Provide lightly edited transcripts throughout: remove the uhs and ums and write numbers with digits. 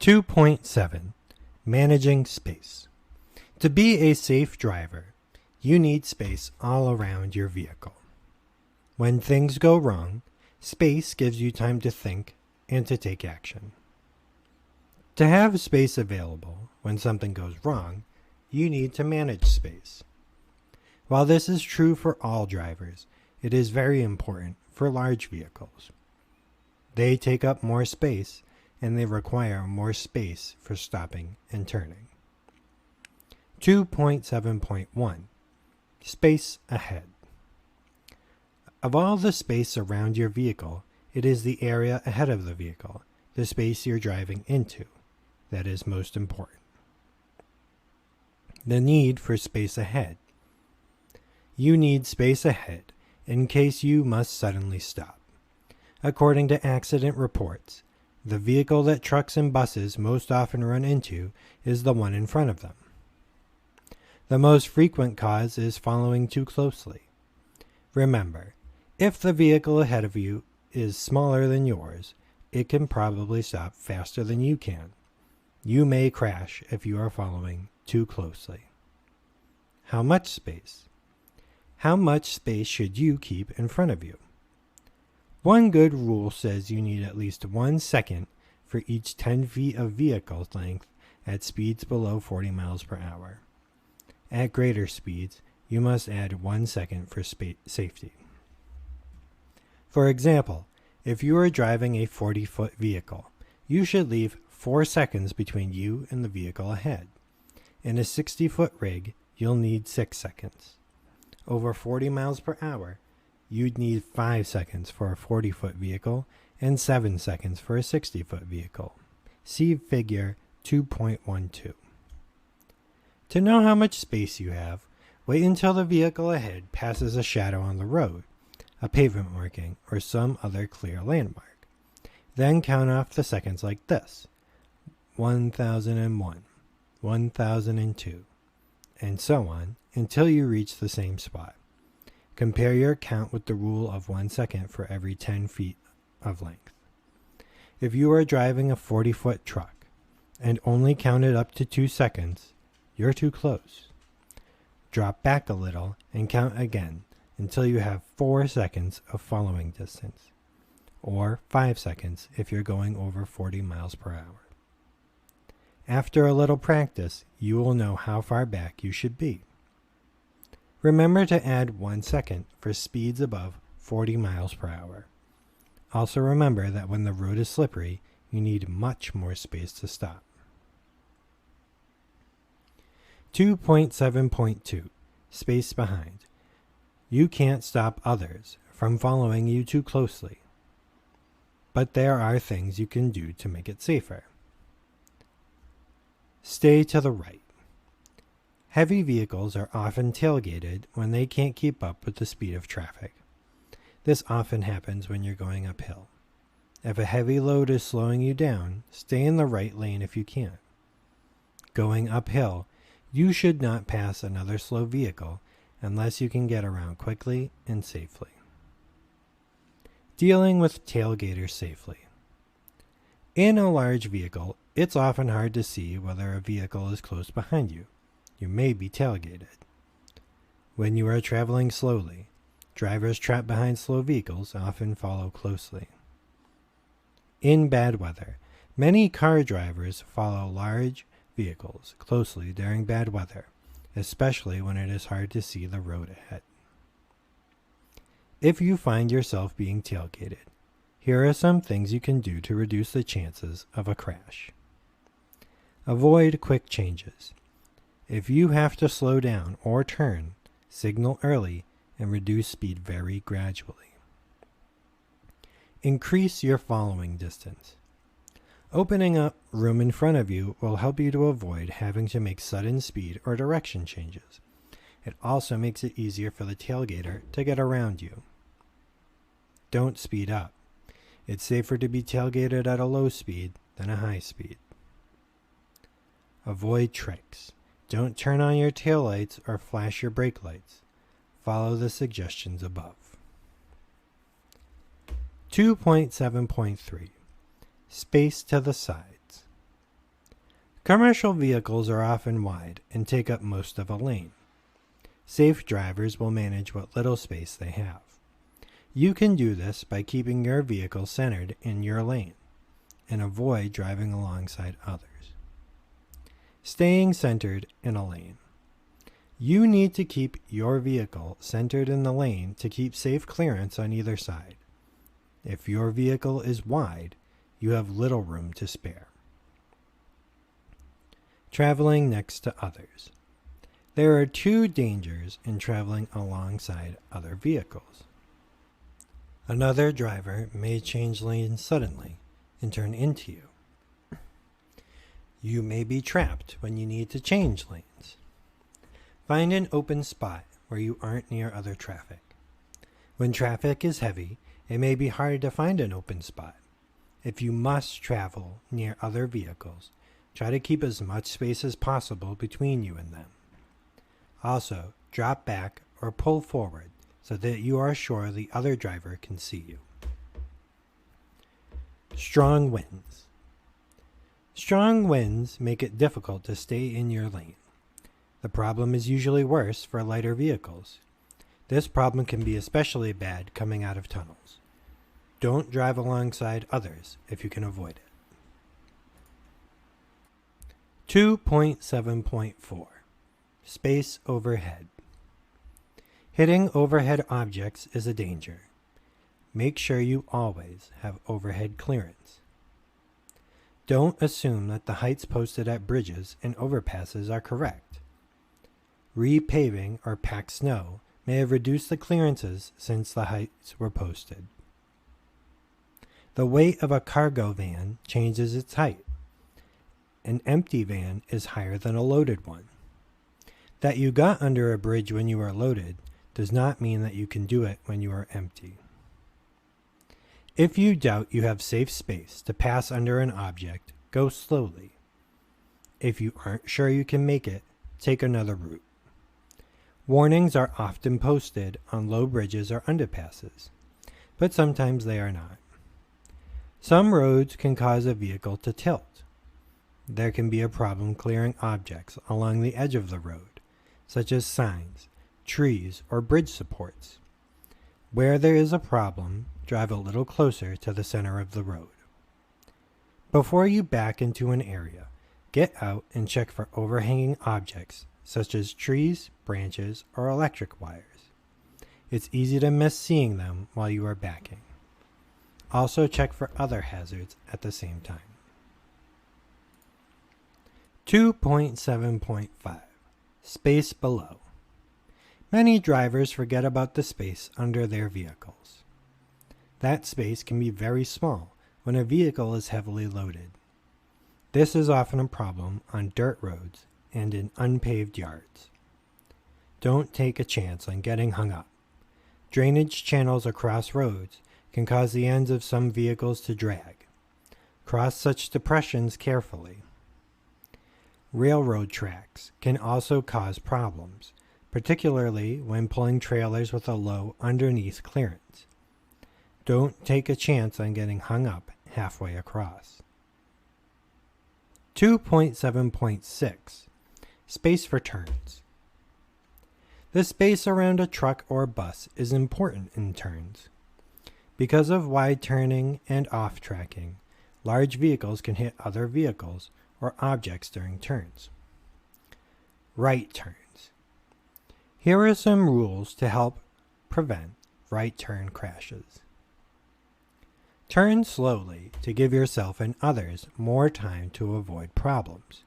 2.7 Managing Space. To be a safe driver, you need space all around your vehicle. When things go wrong, space gives you time to think and to take action. To have space available when something goes wrong, you need to manage space. While this is true for all drivers, it is very important for large vehicles. They take up more space and they require more space for stopping and turning. 2.7.1 Space Ahead. Of all the space around your vehicle, it is the area ahead of the vehicle, the space you're driving into, that is most important. The need for space ahead. You need space ahead in case you must suddenly stop. According to accident reports, the vehicle that trucks and buses most often run into is the one in front of them. The most frequent cause is following too closely. Remember, if the vehicle ahead of you is smaller than yours, it can probably stop faster than you can. You may crash if you are following too closely. How much space? How much space should you keep in front of you? One good rule says you need at least 1 second for each 10 feet of vehicle length at speeds below 40 miles per hour. At greater speeds, you must add 1 second for safety. For example, if you are driving a 40-foot vehicle, you should leave 4 seconds between you and the vehicle ahead. In a 60-foot rig, you'll need 6 seconds. Over 40 miles per hour, you'd need 5 seconds for a 40-foot vehicle and 7 seconds for a 60-foot vehicle. See figure 2.12. To know how much space you have, wait until the vehicle ahead passes a shadow on the road, a pavement marking, or some other clear landmark. Then count off the seconds like this: 1001, 1002, and so on until you reach the same spot. Compare your count with the rule of 1 second for every 10 feet of length. If you are driving a 40-foot truck and only counted up to 2 seconds, you're too close. Drop back a little and count again until you have 4 seconds of following distance, or 5 seconds if you're going over 40 miles per hour. After a little practice, you will know how far back you should be. Remember to add 1 second for speeds above 40 miles per hour. Also remember that when the road is slippery, you need much more space to stop. 2.7.2 Space Behind. You can't stop others from following you too closely, but there are things you can do to make it safer. Stay to the right. Heavy vehicles are often tailgated when they can't keep up with the speed of traffic. This often happens when you're going uphill. If a heavy load is slowing you down, stay in the right lane if you can. Going uphill, you should not pass another slow vehicle unless you can get around quickly and safely. Dealing with tailgaters safely. In a large vehicle, it's often hard to see whether a vehicle is close behind you. You may be tailgated. When you are traveling slowly, drivers trapped behind slow vehicles often follow closely. In bad weather, many car drivers follow large vehicles closely during bad weather, especially when it is hard to see the road ahead. If you find yourself being tailgated, here are some things you can do to reduce the chances of a crash. Avoid quick changes. If you have to slow down or turn, signal early and reduce speed very gradually. Increase your following distance. Opening up room in front of you will help you to avoid having to make sudden speed or direction changes. It also makes it easier for the tailgater to get around you. Don't speed up. It's safer to be tailgated at a low speed than a high speed. Avoid tricks. Don't turn on your taillights or flash your brake lights. Follow the suggestions above. 2.7.3 Space to the sides. Commercial vehicles are often wide and take up most of a lane. Safe drivers will manage what little space they have. You can do this by keeping your vehicle centered in your lane and avoid driving alongside others. Staying centered in a lane. You need to keep your vehicle centered in the lane to keep safe clearance on either side. If your vehicle is wide, you have little room to spare. Traveling next to others. There are two dangers in traveling alongside other vehicles. Another driver may change lanes suddenly and turn into you. You may be trapped when you need to change lanes. Find an open spot where you aren't near other traffic. When traffic is heavy, it may be hard to find an open spot. If you must travel near other vehicles, try to keep as much space as possible between you and them. Also, drop back or pull forward so that you are sure the other driver can see you. Strong winds. Strong winds make it difficult to stay in your lane. The problem is usually worse for lighter vehicles. This problem can be especially bad coming out of tunnels. Don't drive alongside others if you can avoid it. 2.7.4 Space overhead. Hitting overhead objects is a danger. Make sure you always have overhead clearance. Don't assume that the heights posted at bridges and overpasses are correct. Repaving or packed snow may have reduced the clearances since the heights were posted. The weight of a cargo van changes its height. An empty van is higher than a loaded one. That you got under a bridge when you were loaded does not mean that you can do it when you are empty. If you doubt you have safe space to pass under an object, go slowly. If you aren't sure you can make it, take another route. Warnings are often posted on low bridges or underpasses, but sometimes they are not. Some roads can cause a vehicle to tilt. There can be a problem clearing objects along the edge of the road, such as signs, trees, or bridge supports. Where there is a problem, drive a little closer to the center of the road. Before you back into an area, get out and check for overhanging objects such as trees, branches, or electric wires. It's easy to miss seeing them while you are backing. Also check for other hazards at the same time. 2.7.5 Space below. Many drivers forget about the space under their vehicles. That space can be very small when a vehicle is heavily loaded. This is often a problem on dirt roads and in unpaved yards. Don't take a chance on getting hung up. Drainage channels across roads can cause the ends of some vehicles to drag. Cross such depressions carefully. Railroad tracks can also cause problems, particularly when pulling trailers with a low underneath clearance. Don't take a chance on getting hung up halfway across. 2.7.6 Space for turns. The space around a truck or bus is important in turns. Because of wide turning and off-tracking, large vehicles can hit other vehicles or objects during turns. Right turns. Here are some rules to help prevent right turn crashes. Turn slowly to give yourself and others more time to avoid problems.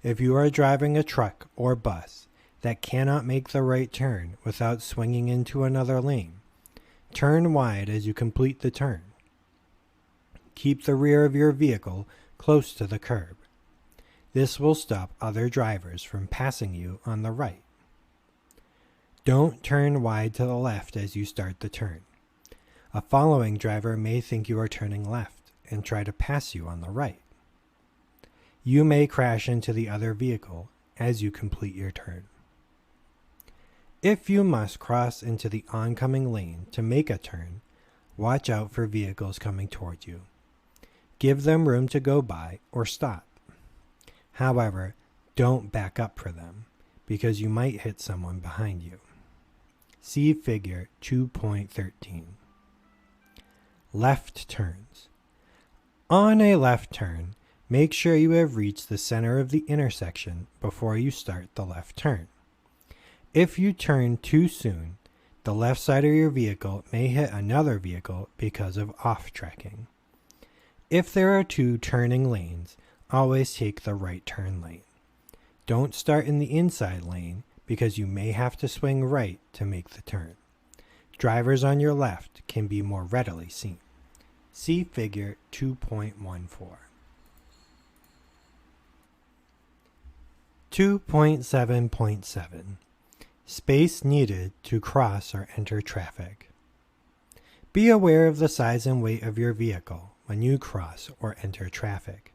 If you are driving a truck or bus that cannot make the right turn without swinging into another lane, turn wide as you complete the turn. Keep the rear of your vehicle close to the curb. This will stop other drivers from passing you on the right. Don't turn wide to the left as you start the turn. A following driver may think you are turning left and try to pass you on the right. You may crash into the other vehicle as you complete your turn. If you must cross into the oncoming lane to make a turn, watch out for vehicles coming toward you. Give them room to go by or stop. However, don't back up for them, because you might hit someone behind you. See Figure 2.13. Left turns. On a left turn, make sure you have reached the center of the intersection before you start the left turn. If you turn too soon, the left side of your vehicle may hit another vehicle because of off-tracking. If there are two turning lanes, always take the right turn lane. Don't start in the inside lane because you may have to swing right to make the turn. Drivers on your left can be more readily seen. See Figure 2.14. 2.7.7. Space needed to cross or enter traffic. Be aware of the size and weight of your vehicle when you cross or enter traffic.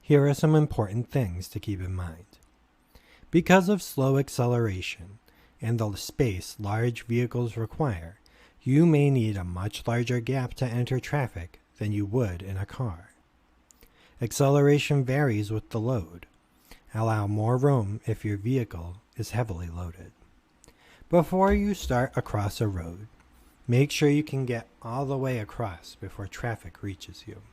Here are some important things to keep in mind. Because of slow acceleration and the space large vehicles require, you may need a much larger gap to enter traffic than you would in a car. Acceleration varies with the load. Allow more room if your vehicle is heavily loaded. Before you start across a road, make sure you can get all the way across before traffic reaches you.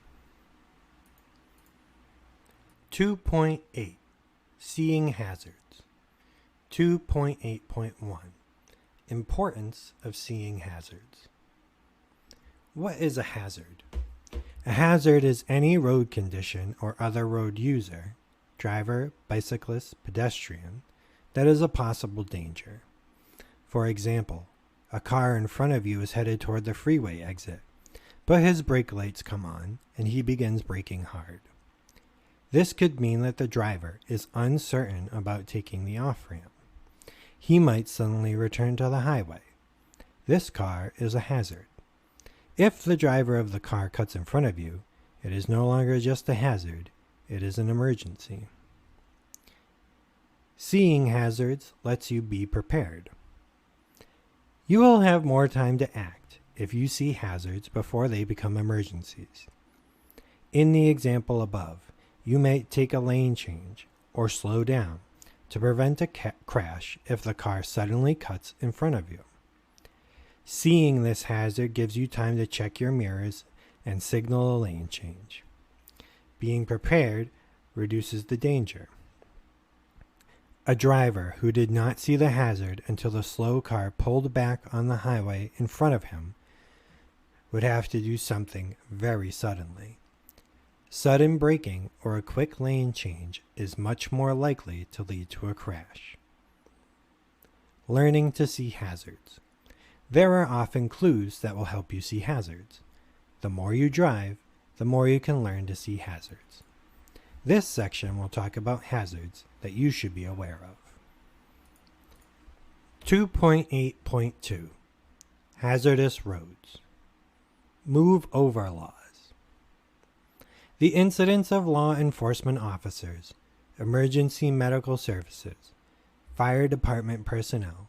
2.8. Seeing hazards. 2.8.1. Importance of seeing hazards. What is a hazard? A hazard is any road condition or other road user, driver, bicyclist, pedestrian, that is a possible danger. For example, a car in front of you is headed toward the freeway exit, but his brake lights come on and he begins braking hard. This could mean that the driver is uncertain about taking the off-ramp. He might suddenly return to the highway. This car is a hazard. If the driver of the car cuts in front of you, it is no longer just a hazard, it is an emergency. Seeing hazards lets you be prepared. You will have more time to act if you see hazards before they become emergencies. In the example above, you might take a lane change or slow down to prevent a crash if the car suddenly cuts in front of you. Seeing this hazard gives you time to check your mirrors and signal a lane change. Being prepared reduces the danger. A driver who did not see the hazard until the slow car pulled back on the highway in front of him would have to do something very suddenly. Sudden braking or a quick lane change is much more likely to lead to a crash. Learning to see hazards. There are often clues that will help you see hazards. The more you drive, the more you can learn to see hazards. This section will talk about hazards that you should be aware of. 2.8.2. Hazardous roads. Move over laws. The incidence of law enforcement officers, emergency medical services, fire department personnel,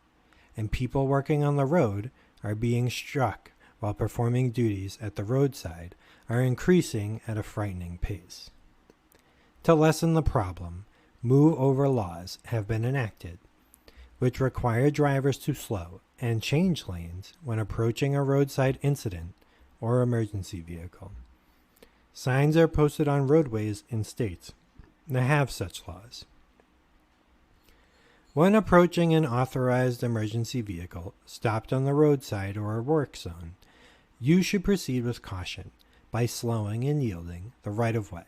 and people working on the road are being struck while performing duties at the roadside are increasing at a frightening pace. To lessen the problem, move-over laws have been enacted, which require drivers to slow and change lanes when approaching a roadside incident or emergency vehicle. Signs are posted on roadways in states that have such laws. When approaching an authorized emergency vehicle stopped on the roadside or a work zone, you should proceed with caution by slowing and yielding the right-of-way,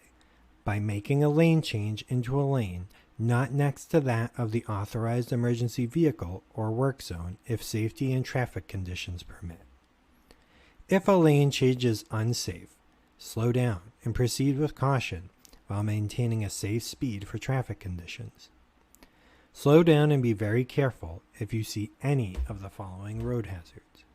by making a lane change into a lane not next to that of the authorized emergency vehicle or work zone if safety and traffic conditions permit. If a lane change is unsafe, slow down and proceed with caution while maintaining a safe speed for traffic conditions. Slow down and be very careful if you see any of the following road hazards.